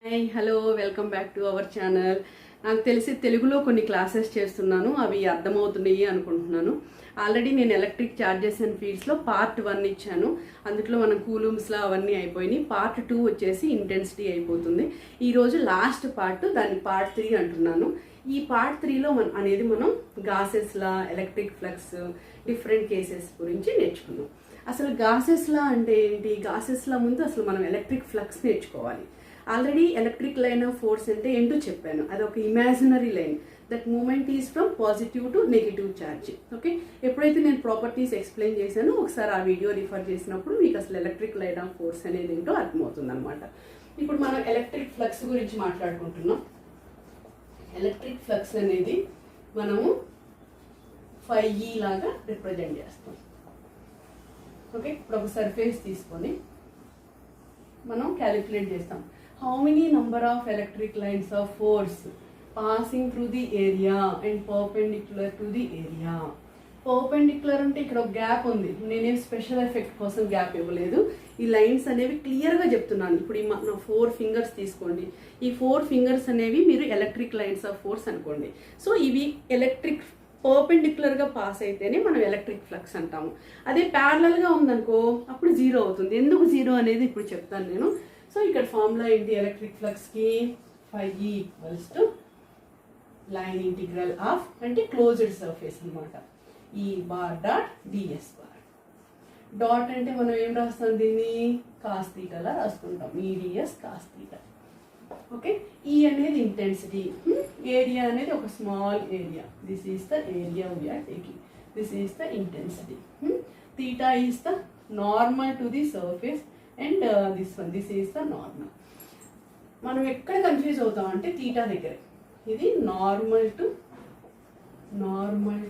Hi hello welcome back to our channel. నాకు తెలిసి తెలుగులో కొన్ని క్లాసెస్ చేస్తున్నాను, అవి అర్థమవుతున్నాయి అనుకుంటున్నాను. ఆల్రెడీ నేను ఎలక్ట్రిక్ చార్జెస్ అండ్ ఫీల్డ్స్లో పార్ట్ 1 ఇచ్చాను. అందులో మనం కూలూమ్స్లో అవన్నీ అయిపోయినాయి. పార్ట్ 2 వచ్చేసి ఇంటెన్సిటీ అయిపోతుంది. ఈరోజు లాస్ట్ పార్ట్, దాన్ని పార్ట్ 3 అంటున్నాను. ఈ పార్ట్ 3లో మనం గాసెస్లా, ఎలక్ట్రిక్ ఫ్లక్స్, డిఫరెంట్ కేసెస్ గురించి నేర్చుకున్నాం. అసలు గాసెస్లా అంటే ఏంటి? గాసెస్లా ముందు అసలు మనం ఎలక్ట్రిక్ ఫ్లక్స్ నేర్చుకోవాలి. Already electric line of force అంటే ఏంటో చెప్పాను. అది ఒక imaginary line. That moment is from positive to negative charge. Okay, ఎప్పుడైతే నేను ప్రాపర్టీస్ ఎక్స్ప్లెయిన్ చేశానో ఒకసారి ఆ వీడియో రిఫర్ చేసినప్పుడు మీకు అసలు ఎలక్ట్రిక్ లైన్ ఆఫ్ ఫోర్స్ అనేది ఏంటో అర్థమవుతుంది అనమాట. ఇప్పుడు మనం ఎలక్ట్రిక్ ఫ్లక్స్ గురించి మాట్లాడుకుంటున్నాం. ఎలక్ట్రిక్ ఫ్లక్స్ అనేది మనము 5E లాగా రిప్రజెంట్ చేస్తాం. ఓకే, ఇప్పుడు ఒక సర్ఫేస్ తీసుకొని మనం క్యాలిక్యులేట్ చేస్తాం. How many number of electric lines of force passing through the area and perpendicular to the area? Perpendicular అంటే ఇక్కడ ఒక గ్యాప్ ఉంది. నేనేం స్పెషల్ ఎఫెక్ట్ కోసం గ్యాప్ ఇవ్వలేదు. ఈ లైన్స్ అనేవి క్లియర్గా చెప్తున్నాను. ఇప్పుడు ఈ 4 ఫింగర్స్ తీసుకోండి. ఈ 4 ఫింగర్స్ అనేవి మీరు ఎలక్ట్రిక్ లైన్స్ ఆఫ్ ఫోర్స్ అనుకోండి. సో ఇవి ఎలక్ట్రిక్ పర్పెండిక్యులర్గా పాస్ అయితేనే మనం ఎలక్ట్రిక్ ఫ్లక్స్ అంటాము. అదే ప్యారలల్గా ఉందనుకో అప్పుడు 0 అవుతుంది. ఎందుకు 0 అనేది ఇప్పుడు చెప్తాను నేను. సో ఇక్కడ ఫార్ములా ఏంటి ఎలక్ట్రిక్ ఫ్లక్స్కి? 5E equals to line integral of అంటే క్లోజ్డ్ సర్ఫేస్ అనమాట. ఈ bar dot D S bar. Dot అంటే మనం ఏం రాస్తాం? దీన్ని కాస్ థీటాలా రాసుకుంటాం. EDS cos theta. ఓకే, ఈ అనేది ఇంటెన్సిటీ, ఏరియా అనేది ఒక small area. This is the area we are taking. This is the intensity. Theta is the normal to the surface and this is the normal. మనం ఎక్కడ confuse అవుతాం అంటే theta దగ్గర. ఇది normal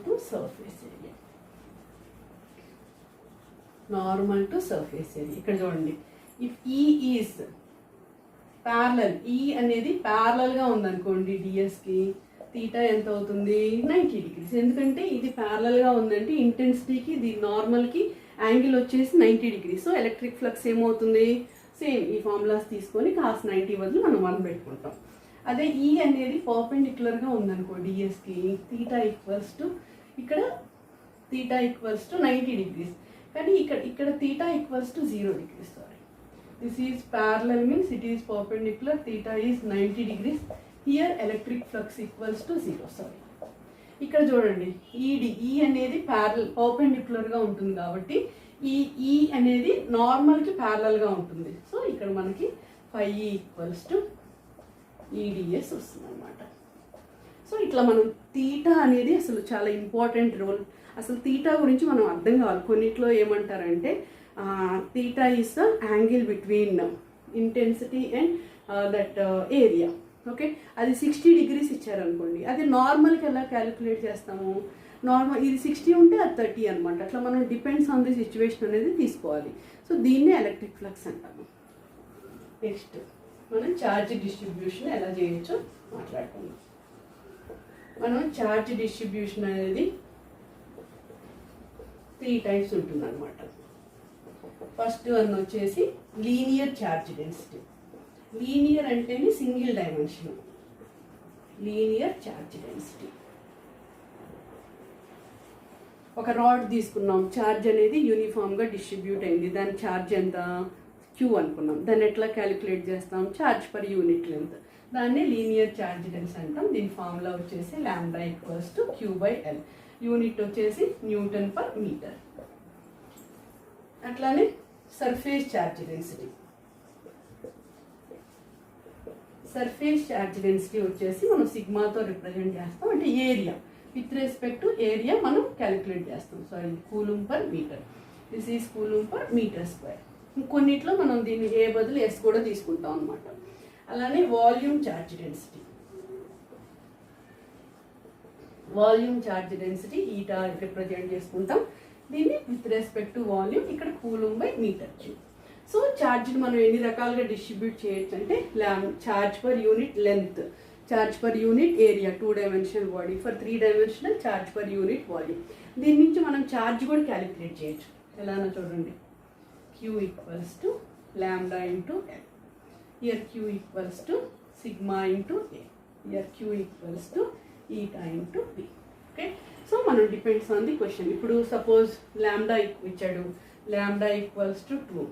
to surface area. Normal to surface area. ఇక్కడ చూడండి, if ఈ is parallel, ఈ అనేది ప్యారలల్గా ఉందనుకోండి డిఎస్కి, థీటా ఎంత అవుతుంది? 90 degrees. ఎందుకంటే ఇది ప్యారలల్గా ఉందంటే ఇంటెన్సిటీకి ఇది నార్మల్కి యాంగిల్ వచ్చేసి 90 degrees. సో ఎలక్ట్రిక్ ఫ్లక్స్ ఏమవుతుంది? సేమ్ ఈ ఫార్ములాస్ తీసుకొని కాస్ 90 బదులు మనం 1 పెట్టుకుంటాం. అదే ఈ అనేది పర్పెండిక్యులర్గా ఉందనుకో డిఎస్కి, థీటా ఈక్వల్స్ టు ఇక్కడ థీటా ఈక్వల్స్ టు 90 degrees. కానీ ఇక్కడ theta equals to 0 degrees. Sorry, this is parallel means it is perpendicular, theta is 90 degrees. Here electric flux equals to 0. Sorry, ఇక్కడ చూడండి, ఈ అనేది పర్పెండిక్యులర్గా ఉంటుంది కాబట్టి ఈ అనేది నార్మల్కి ప్యారలల్గా ఉంటుంది. సో ఇక్కడ మనకి 5E ఈక్వల్స్ టు ఈడిఎస్ వస్తుంది అనమాట. సో ఇట్లా మనం థీటా అనేది అసలు చాలా ఇంపార్టెంట్ రోల్. అసలు థీటా గురించి మనం అర్థం కావాలి. కొన్నిట్లో ఏమంటారంటే theta is the angle between intensity and that area. Okay, అది 60 degrees ఇచ్చారనుకోండి, అది నార్మల్కి ఎలా క్యాలిక్యులేట్ చేస్తాము? నార్మల్ ఇది 60 ఉంటే అది 30 అనమాట. అట్లా మనం డిపెండ్స్ ఆన్ ది సిచ్యువేషన్ అనేది తీసుకోవాలి. సో దీన్నే ఎలక్ట్రిక్ ఫ్లక్స్ అంటాము. నెక్స్ట్ మనం ఛార్జ్ డిస్ట్రిబ్యూషన్ ఎలా చేయొచ్చో మాట్లాడుకుందాం. మనం ఛార్జ్ డిస్ట్రిబ్యూషన్ అనేది 3 types ఉంటుంది అనమాట. ఫస్ట్ వన్ వచ్చేసి లీనియర్ ఛార్జ్ డెన్సిటీ. లీనియర్ అంటేనే single dimension. Linear charge density. ఒక రాడ్ తీసుకున్నాం, ఛార్జ్ అనేది యూనిఫామ్గా డిస్ట్రిబ్యూట్ అయింది. దాని ఛార్జ్ ఎంత? Q అనుకున్నాం. దాన్ని ఎట్లా క్యాలిక్యులేట్ చేస్తాం? Charge per unit length. దాన్ని లీనియర్ ఛార్జ్ డెన్సిటీ అంటాం. దీని ఫార్ములా వచ్చేసి lambda equals to Q/L. Unit వచ్చేసి న్యూటన్ పర్ మీటర్. అట్లానే surface charge density. Surface charge density వచ్చేసి మనం సిగ్మాతో రిప్రజెంట్ చేస్తాం. అంటే area with respect to area మనం క్యాలిక్యులేట్ చేస్తాం. Sorry, coulomb per metre. This is coulomb per metre square. కొన్నిట్లో మనం దీన్ని ఏ బదులు ఎస్ కూడా తీసుకుంటాం అనమాట. అలానే volume charge density. Volume charge density eta represent చేసుకుంటాం. దీన్ని విత్ రెస్పెక్ట్ టు వాల్యూమ్, ఇక్కడ coulomb by metre cube. So ఛార్జ్ని మనం ఎన్ని రకాలుగా డిస్ట్రిబ్యూట్ చేయొచ్చు అంటే charge per unit length, charge per unit area, 2 dimensional body, for 3 dimensional charge per unit volume. దీని నుంచి మనం ఛార్జ్ కూడా క్యాలిక్యులేట్ చేయొచ్చు. ఎలానో చూడండి. Q equals to lambda into L. here Q equals to sigma into A, here Q equals to eta into P. Okay, so మనం depends on the question. ఇప్పుడు suppose lambda ఇచ్చాడు, lambda equals to 2,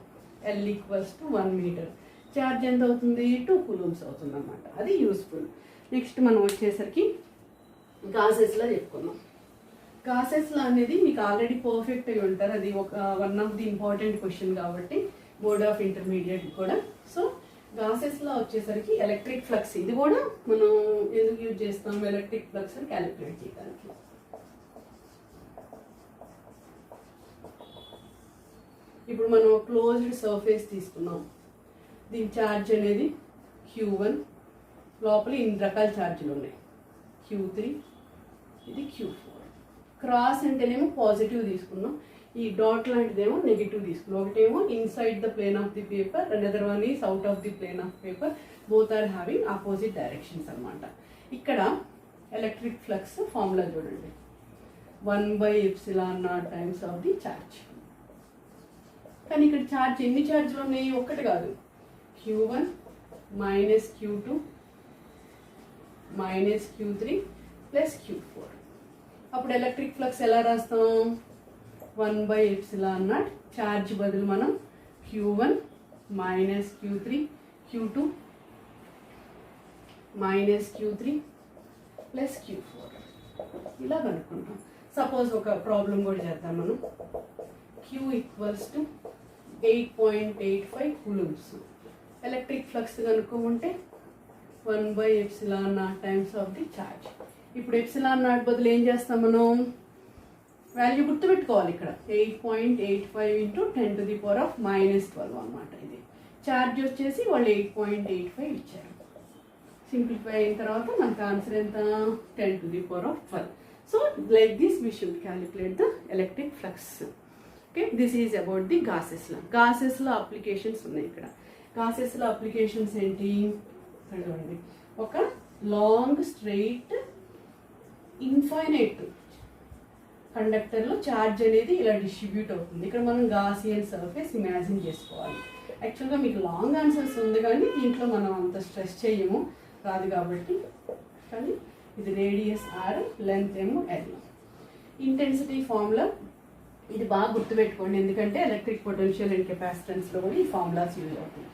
L equals to 1 metre, charge ఎంత అవుతుంది 2 coulombs అవుతుంది అన్నమాట. అది useful. Next మనం వచ్చేసరికి గాసెస్లో చెప్పుకున్నాం. గాసెస్లో అనేది మీకు ఆల్రెడీ పర్ఫెక్ట్ అయి ఉంటారు, అది ఒక one of the important question కాబట్టి బోర్డ్ ఆఫ్ ఇంటర్మీడియట్ కూడా. సో గాసెస్లో వచ్చేసరికి ఎలక్ట్రిక్ ఫ్లక్స్, ఇది కూడా మనం ఎందుకు యూజ్ చేస్తాం, ఎలక్ట్రిక్ ఫ్లక్స్ క్యాలిక్యులేట్ చేయడానికి. ఇప్పుడు మనం క్లోజ్డ్ సర్ఫేస్ తీసుకున్నాం, దీని ఛార్జ్ అనేది Q1, లోపల ఇన్ని రకాల ఛార్జీలు ఉన్నాయి, Q3, ఇది Q4. క్రాస్ అంటేనేమో పాజిటివ్ తీసుకున్నాం, ఈ డాట్ లాంటిదేమో నెగిటివ్ తీసుకున్నాం. ఒకటేమో inside the plane of the paper, another one is out of the plane of paper, both are having opposite directions అనమాట. ఇక్కడ ఎలక్ట్రిక్ ఫ్లక్స్ ఫార్ములా చూడండి, 1/ε0 టైమ్స్ ఆఫ్ ది ఛార్జ్. కానీ ఇక్కడ ఛార్జ్ ఎన్ని ఛార్జ్లు ఉన్నాయి, ఒక్కటి కాదు, Q1 minus Q2 minus Q3 plus Q4. అప్పుడు ఎలక్ట్రిక్ ఫ్లక్స్ ఎలా రాస్తాం, 1/ε0, ఛార్జ్ బదులు మనం Q1 minus Q3, Q2 minus Q3 plus Q4 ఇలా కనుక్కుంటాం. సపోజ్ ఒక ప్రాబ్లం కూడా చేద్దాం మనం. Q equals to 8.85 coulombs, electric flux కనుక్కోమంటే 1/ε0 టైమ్స్ ఆఫ్ ది ఛార్జ్. ఇప్పుడు ε0 బదులు ఏం చేస్తాం మనం, వాల్యూ గుర్తుపెట్టుకోవాలి. ఇక్కడ 8.85 ఇంటూ 10⁻⁻12 అనమాట. ఇది ఛార్జ్ వచ్చేసి వాళ్ళు 8.85 ఇచ్చారు. సింప్లిఫై అయిన తర్వాత మనకు ఆన్సర్ ఎంత, 10⁻12. So like this we should calculate the electric flux. Okay, this is about the Gauss's law. Gauss's law applications ఉన్నాయి. ఇక్కడ గాసెస్లో అప్లికేషన్స్ ఏంటి చూడండి, ఒక లాంగ్ స్ట్రెయిట్ ఇన్ఫైనైట్ కండక్టర్లో ఛార్జ్ అనేది ఇలా డిస్ట్రిబ్యూట్ అవుతుంది. ఇక్కడ మనం గాసియన్ సర్ఫేస్ ఇమాజిన్ చేసుకోవాలి. యాక్చువల్గా మీకు లాంగ్ ఆన్సర్స్ ఉంది కానీ దీంట్లో మనం అంత స్ట్రెస్ చేయము, రాదు కాబట్టి. కానీ ఇది రేడియస్ R, లెంత్ ఏమో L. ఇంటెన్సిటీ ఫార్ములా ఇది బాగా గుర్తుపెట్టుకోండి, ఎందుకంటే ఎలక్ట్రిక్ పొటెన్షియల్ అండ్ కెపాసిటెన్స్లో కూడా ఈ ఫార్ములాస్ యూజ్ అవుతుంది.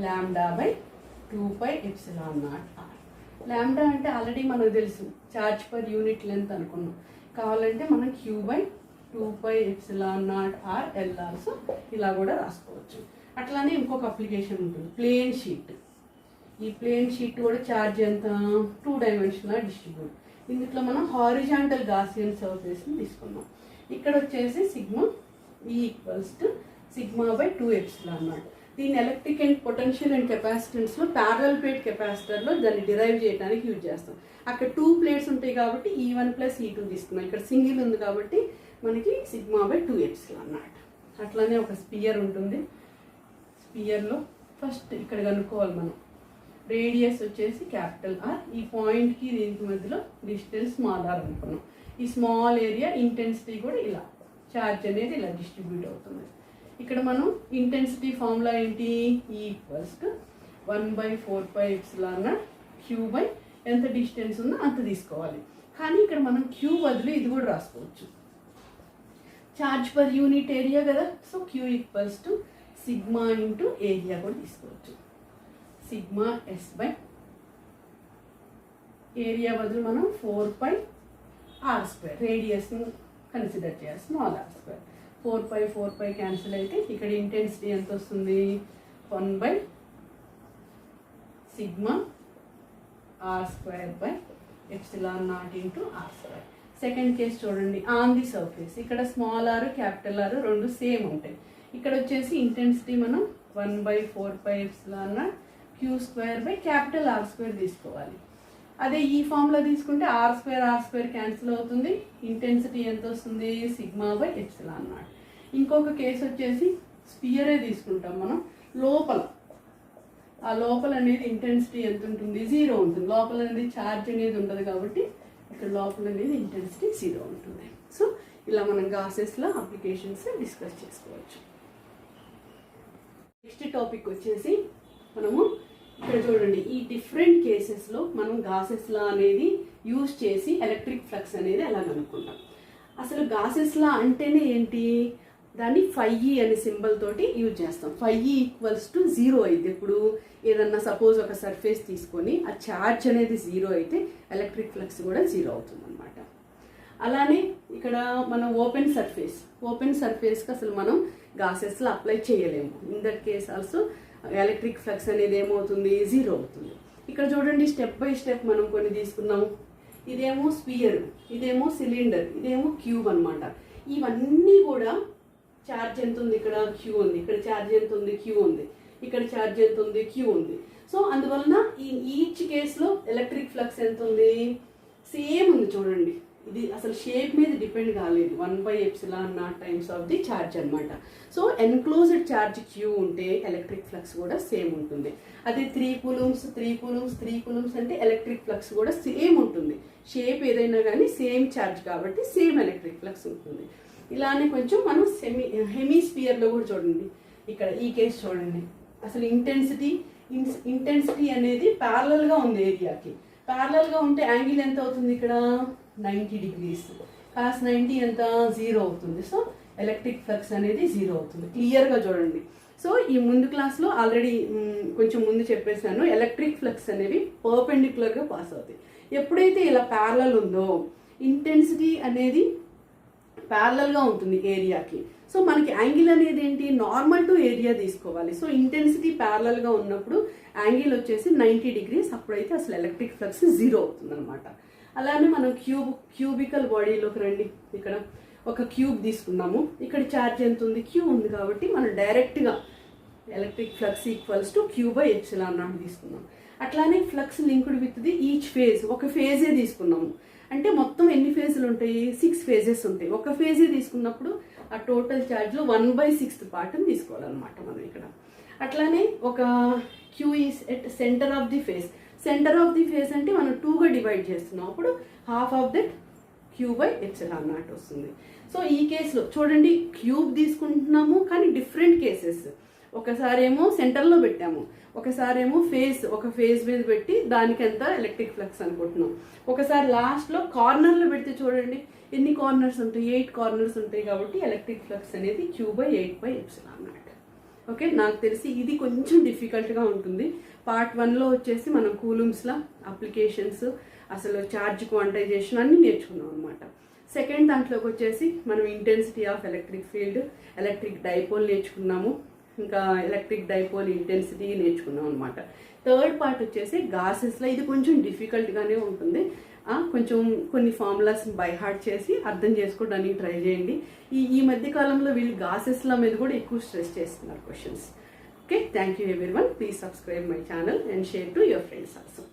λ/2πε0R. లాంబ్డా అంటే ఆల్రెడీ మనకు తెలుసు, ఛార్జ్ పర్ యూనిట్ లెంత్ అనుకున్నాం. కావాలంటే మనం Q/2πε0R L ఆల్సో ఇలా కూడా రాసుకోవచ్చు. అట్లానే ఇంకొక అప్లికేషన్ ఉంటుంది, ప్లేన్ షీట్. ఈ ప్లేన్ షీట్ కూడా ఛార్జ్ ఎంత, 2 డైమెన్షనల్ డిస్ట్రిబ్యూట్. ఇందులో మనం హారిజాంటల్ గాసియన్ సర్ఫేస్ని తీసుకున్నాం. ఇక్కడ వచ్చేసి sigma E equals to sigma/2ε0. దీన్ని ఎలక్ట్రిక్ అండ్ పొటెన్షియల్ అండ్ కెపాసిటెన్స్లో ప్యారలల్ ప్లేట్ కెపాసిటర్లో దాన్ని డిరైవ్ చేయడానికి యూజ్ చేస్తాం. అక్కడ 2 ప్లేట్స్ ఉంటాయి కాబట్టి E1 + E2 తీసుకున్నాం. ఇక్కడ సింగిల్ ఉంది కాబట్టి మనకి sigma/2ε0. అట్లానే ఒక స్పియర్ ఉంటుంది. స్పియర్లో ఫస్ట్ ఇక్కడ కనుక్కోవాలి మనం, రేడియస్ వచ్చేసి క్యాపిటల్ R, ఈ పాయింట్కి దీనికి మధ్యలో డిస్టెన్స్ స్మాల్ r అనుకున్నాం. ఈ స్మాల్ ఏరియా ఇంటెన్సిటీ కూడా ఇలా ఛార్జ్ అనేది ఇలా డిస్ట్రిబ్యూట్ అవుతుంది. ఇక్కడ మనం ఇంటెన్సిటీ ఫార్ములా ఏంటి, E equals to 1/4πε0 Q by ఎంత డిస్టెన్స్ ఉందో అంత తీసుకోవాలి. కానీ ఇక్కడ మనం Q బదులు ఇది కూడా రాసుకోవచ్చు, ఛార్జ్ పర్ యూనిట్ ఏరియా కదా. So Q equals to sigma into area కూడా తీసుకోవచ్చు. సిగ్మా S/, ఏరియా బదులు మనం 4πr², రేడియస్ని కన్సిడర్ చేయాలి, స్మాల్ r². 4π క్యాన్సిల్ అయితే ఇక్కడ ఇంటెన్సిటీ ఎంత వస్తుంది, 1/σr²/ε0 into r². Second case చూడండి, ఆన్ ది సర్ఫేస్. ఇక్కడ స్మాల్ r క్యాపిటల్ R రెండు సేమ్ ఉంటాయి. ఇక్కడ వచ్చేసి ఇంటెన్సిటీ మనం 1/4πε0 Q²/R² తీసుకోవాలి. అదే ఈ ఫార్ములా తీసుకుంటే r² క్యాన్సిల్ అవుతుంది, ఇంటెన్సిటీ ఎంత వస్తుంది, sigma/ε0. ఇంకొక కేసు వచ్చేసి స్పియరే తీసుకుంటాం మనం. లోపల ఆ లోపల అనేది ఇంటెన్సిటీ ఎంత ఉంటుంది, 0 ఉంటుంది. లోపల అనేది ఛార్జ్ అనేది ఉండదు కాబట్టి ఇక్కడ లోపల అనేది ఇంటెన్సిటీ 0 ఉంటుంది. సో ఇలా మనం గాసెస్లో అప్లికేషన్స్ డిస్కస్ చేసుకోవచ్చు. నెక్స్ట్ టాపిక్ వచ్చేసి మనము ఇక్కడ చూడండి, ఈ డిఫరెంట్ కేసెస్లో మనం గాసెస్ లా అనేది యూజ్ చేసి ఎలక్ట్రిక్ ఫ్లక్స్ అనేది ఎలా కనుక్కుంటాం. అసలు గాసెస్ లా అంటేనే ఏంటి, దాన్ని 5E అనే సింబల్ తోటి యూజ్ చేస్తాం. 5E = 0 అయితే ఇప్పుడు ఏదన్నా సపోజ్ ఒక సర్ఫేస్ తీసుకొని ఆ ఛార్జ్ అనేది 0 అయితే ఎలక్ట్రిక్ ఫ్లక్స్ కూడా 0 అవుతుంది అనమాట. అలానే ఇక్కడ మనం ఓపెన్ సర్ఫేస్కి అసలు మనం గాసెస్లో అప్లై చేయలేము. In that case also electric flux అనేది ఏమవుతుంది, 0 అవుతుంది. ఇక్కడ చూడండి, స్టెప్ బై స్టెప్ మనం కొన్ని తీసుకున్నాము. ఇదేమో స్పియర్, ఇదేమో సిలిండర్, ఇదేమో క్యూబ్ అనమాట. ఇవన్నీ కూడా ఛార్జ్ ఎంత ఉంది, ఇక్కడ క్యూ ఉంది, ఇక్కడ ఛార్జ్ ఎంత ఉంది, క్యూ ఉంది, ఇక్కడ ఛార్జ్ ఎంత ఉంది, క్యూ ఉంది. సో అందువలన ఈచ్ కేసులో ఎలక్ట్రిక్ ఫ్లక్స్ ఎంత ఉంది, సేమ్ ఉంది. చూడండి, ఇది అసలు షేప్ మీద డిపెండ్ కాలేదు. 1/ε0 టైమ్స్ ఆఫ్ ది ఛార్జ్ అనమాట. సో ఎన్క్లోజ్డ్ ఛార్జ్ క్యూ ఉంటే ఎలక్ట్రిక్ ఫ్లక్స్ కూడా సేమ్ ఉంటుంది. అదే 3 కూలమ్స్ అంటే ఎలక్ట్రిక్ ఫ్లక్స్ కూడా సేమ్ ఉంటుంది. షేప్ ఏదైనా కానీ సేమ్ ఛార్జ్ కాబట్టి సేమ్ ఎలక్ట్రిక్ ఫ్లక్స్ ఉంటుంది. ఇలానే కొంచెం మనం హెమీస్పియర్లో కూడా చూడండి, ఇక్కడ ఈ కేసు చూడండి, అసలు ఇంటెన్సిటీ అనేది ప్యారలల్గా ఉంది ఏరియాకి. ప్యారలల్గా ఉంటే యాంగిల్ ఎంత అవుతుంది, ఇక్కడ 90 degrees. cos 90 ఎంత, 0 అవుతుంది. సో ఎలక్ట్రిక్ ఫ్లక్స్ అనేది 0 అవుతుంది. క్లియర్గా చూడండి. సో ఈ ముందు క్లాస్లో ఆల్రెడీ కొంచెం ముందు చెప్పేశాను, ఎలక్ట్రిక్ ఫ్లక్స్ అనేవి పర్పెండిక్యులర్గా పాస్ అవుతాయి. ఎప్పుడైతే ఇలా ప్యారలల్ ఉందో ఇంటెన్సిటీ అనేది ప్యారలల్గా ఉంటుంది ఏరియాకి. సో మనకి యాంగిల్ అనేది ఏంటి, నార్మల్ టు ఏరియా తీసుకోవాలి. సో ఇంటెన్సిటీ ప్యారలల్గా ఉన్నప్పుడు యాంగిల్ వచ్చేసి 90 degrees. అప్పుడైతే అసలు ఎలక్ట్రిక్ ఫ్లక్స్ 0 అవుతుంది అనమాట. అలానే మనం క్యూబికల్ బాడీలోకి రండి. ఇక్కడ ఒక క్యూబ్ తీసుకున్నాము, ఇక్కడ ఛార్జ్ ఎంత ఉంది, క్యూ ఉంది కాబట్టి మనం డైరెక్ట్గా ఎలక్ట్రిక్ ఫ్లక్స్ = Q/ε0 తీసుకున్నాం. అట్లానే flux linked with the each phase, ఒక ఫేజే తీసుకున్నాము. అంటే మొత్తం ఎన్ని ఫేజులు ఉంటాయి, 6 ఫేజెస్ ఉంటాయి. ఒక ఫేజే తీసుకున్నప్పుడు ఆ టోటల్ ఛార్జ్లో 1/6 పార్ట్ని తీసుకోవాలన్నమాట మనం ఇక్కడ. అట్లానే ఒక Q is at centre of the face. Centre of the face అంటే మనం 2గా డివైడ్ చేస్తున్నాం, అప్పుడు ½ ఆఫ్ దట్ Q/ε0 వస్తుంది. సో ఈ కేసులో చూడండి, క్యూబ్ తీసుకుంటున్నాము కానీ డిఫరెంట్ కేసెస్. ఒకసారి ఏమో సెంటర్లో పెట్టాము, ఒకసారి ఏమో ఒక ఫేజ్ మీద పెట్టి దానికి ఎంత ఎలక్ట్రిక్ ఫ్లక్స్ అనుకుంటున్నాం. ఒకసారి లాస్ట్లో కార్నర్లో పెడితే చూడండి ఎన్ని కార్నర్స్ ఉంటాయి, 8 కార్నర్స్ ఉంటాయి. కాబట్టి ఎలక్ట్రిక్ ఫ్లక్స్ అనేది Q/8/ε0. ఓకే, నాకు తెలిసి ఇది కొంచెం డిఫికల్ట్గా ఉంటుంది. Part 1లో వచ్చేసి మనం కూలమ్స్లా అప్లికేషన్స్, అసలు ఛార్జ్ క్వాంటైజేషన్ అన్నీ నేర్చుకున్నాం అనమాట. సెకండ్ దాంట్లోకి వచ్చేసి మనం intensity of electric field, electric dipole నేర్చుకున్నాము, ఇంకా ఎలక్ట్రిక్ డైపోల్ ఇంటెన్సిటీ నేర్చుకున్నాం అనమాట. థర్డ్ పార్ట్ వచ్చేసి గాసెస్లో. ఇది కొంచెం డిఫికల్ట్గానే ఉంటుంది. కొంచెం కొన్ని ఫార్ములాస్ బై హార్ట్ చేసి అర్థం చేసుకోవడానికి ట్రై చేయండి. ఈ మధ్య కాలంలో వీళ్ళు గాసెస్ల మీద కూడా ఎక్కువ స్ట్రెస్ చేస్తున్నారు questions. Okay, thank you everyone. Please subscribe my channel and share to your friends also.